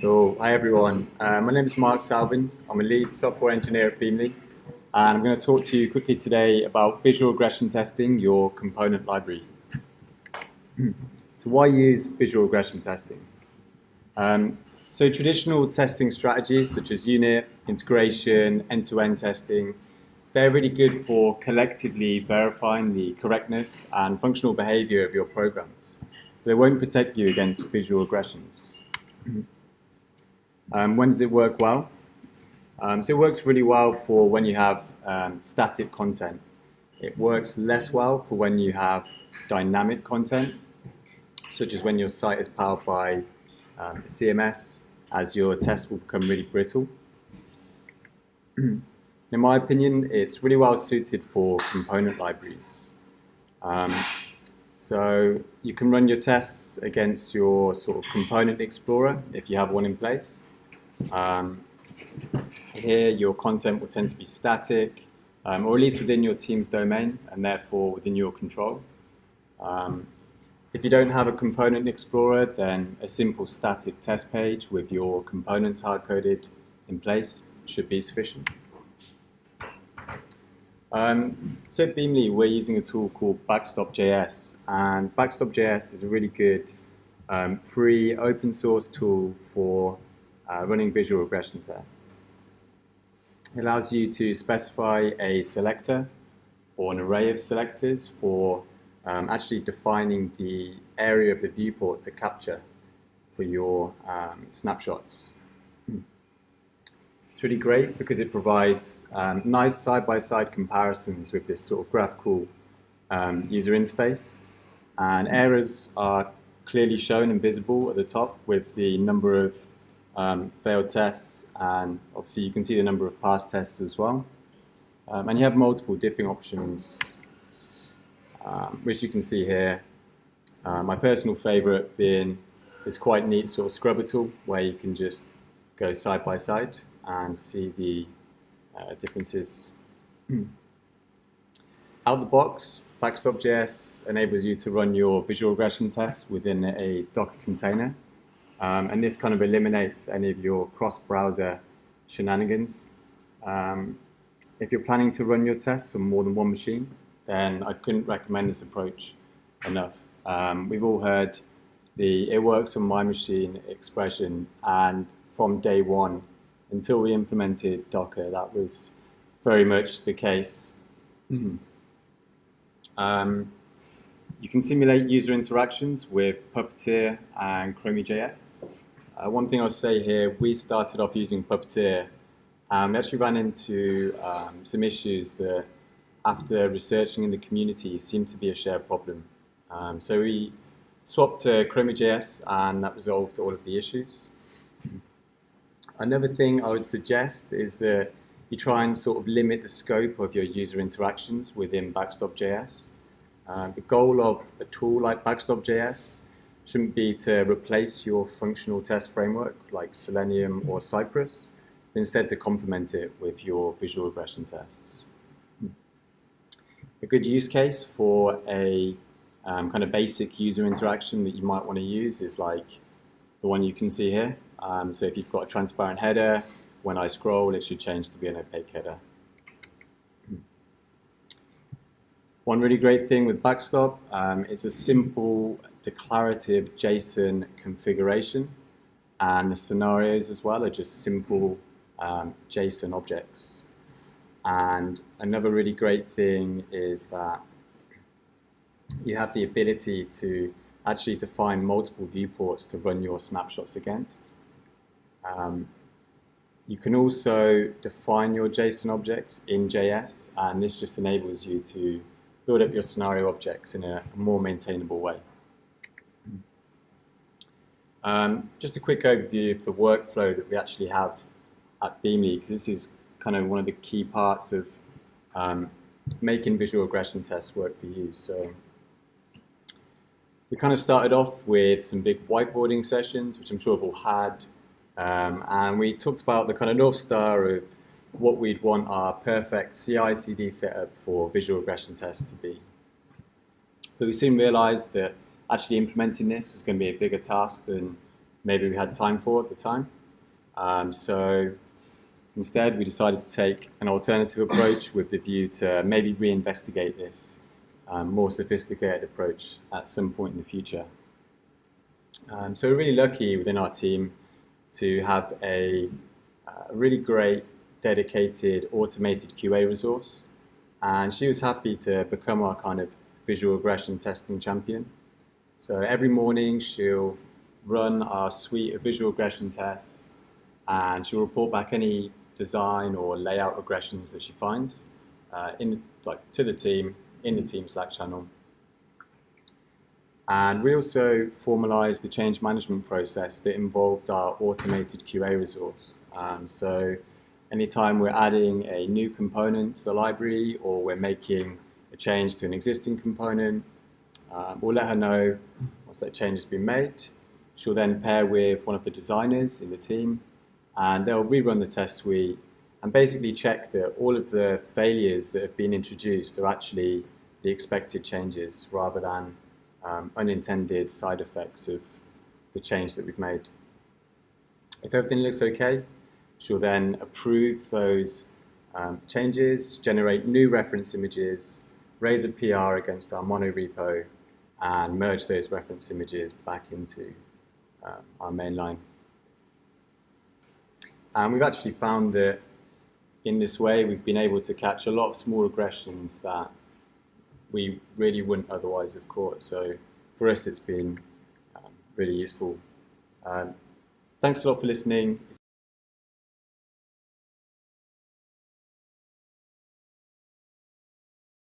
Cool. Hi everyone. My name is Mark Salvin. I'm a lead software engineer at Beamly, and I'm going to talk to you quickly today about visual regression testing, your component library. So why use visual regression testing? So traditional testing strategies such as unit, integration, end-to-end testing, they're really good for collectively verifying the correctness and functional behavior of your programs. They won't protect you against visual regressions. When does it work well? So it works really well for when you have static content. It works less well for when you have dynamic content, such as when your site is powered by CMS, as your tests will become really brittle. In my opinion, it's really well suited for component libraries. So you can run your tests against your sort of component explorer if you have one in place. Here, your content will tend to be static, or at least within your team's domain, and therefore within your control. If you don't have a component explorer, then a simple static test page with your components hard-coded in place should be sufficient. So at Beamly, we're using a tool called Backstop.js, and Backstop.js is a really good free open source tool for running visual regression tests. It allows you to specify a selector or an array of selectors for actually defining the area of the viewport to capture for your snapshots. It's really great because it provides nice side-by-side comparisons with this sort of graphical user interface. And errors are clearly shown and visible at the top with the number of failed tests, and obviously you can see the number of passed tests as well. And you have multiple different options, which you can see here. My personal favorite being this quite neat sort of scrubber tool where you can just go side by side and see the differences. Out the box, Backstop.js enables you to run your visual regression tests within a Docker container. And this kind of eliminates any of your cross-browser shenanigans. If you're planning to run your tests on more than one machine, then I couldn't recommend this approach enough. We've all heard the "it works on my machine" expression, and from day one, until we implemented Docker, that was very much the case. You can simulate user interactions with Puppeteer and Chromie.js. One thing I'll say here, we started off using Puppeteer, and we actually ran into some issues that, after researching in the community, seemed to be a shared problem. So we swapped to Chromie.js, and that resolved all of the issues. Another thing I would suggest is that you try and sort of limit the scope of your user interactions within Backstop.js. The goal of a tool like Backstop.js shouldn't be to replace your functional test framework like Selenium or Cypress, but instead to complement it with your visual regression tests. A good use case for a kind of basic user interaction that you might want to use is like the one you can see here. So if you've got a transparent header, when I scroll, it should change to be an opaque header. One really great thing with Backstop is a simple declarative JSON configuration, and the scenarios as well are just simple JSON objects. And another really great thing is that you have the ability to actually define multiple viewports to run your snapshots against. You can also define your JSON objects in JS, and this just enables you to build up your scenario objects in a more maintainable way. Just a quick overview of the workflow that we actually have at Beamly, because this is kind of one of the key parts of making visual regression tests work for you. So we kind of started off with some big whiteboarding sessions, which I'm sure we've all had. And we talked about the kind of North Star of what we'd want our perfect CI/CD setup for visual regression tests to be. But we soon realized that actually implementing this was going to be a bigger task than maybe we had time for at the time. So instead, we decided to take an alternative approach with the view to maybe reinvestigate this more sophisticated approach at some point in the future. So we're really lucky within our team to have a really great, dedicated, automated QA resource. And she was happy to become our kind of visual regression testing champion. So every morning she'll run our suite of visual regression tests, and she'll report back any design or layout regressions that she finds to the team in the team Slack channel. And we also formalized the change management process that involved our automated QA resource. So anytime we're adding a new component to the library or we're making a change to an existing component, we'll let her know once that change has been made. She'll then pair with one of the designers in the team, and they'll rerun the test suite and basically check that all of the failures that have been introduced are actually the expected changes rather than unintended side effects of the change that we've made. If everything looks okay, she'll then approve those changes, generate new reference images, raise a PR against our mono repo, and merge those reference images back into our main line. And we've actually found that in this way, we've been able to catch a lot of small regressions that we really wouldn't otherwise have caught. So for us, it's been really useful. Thanks a lot for listening.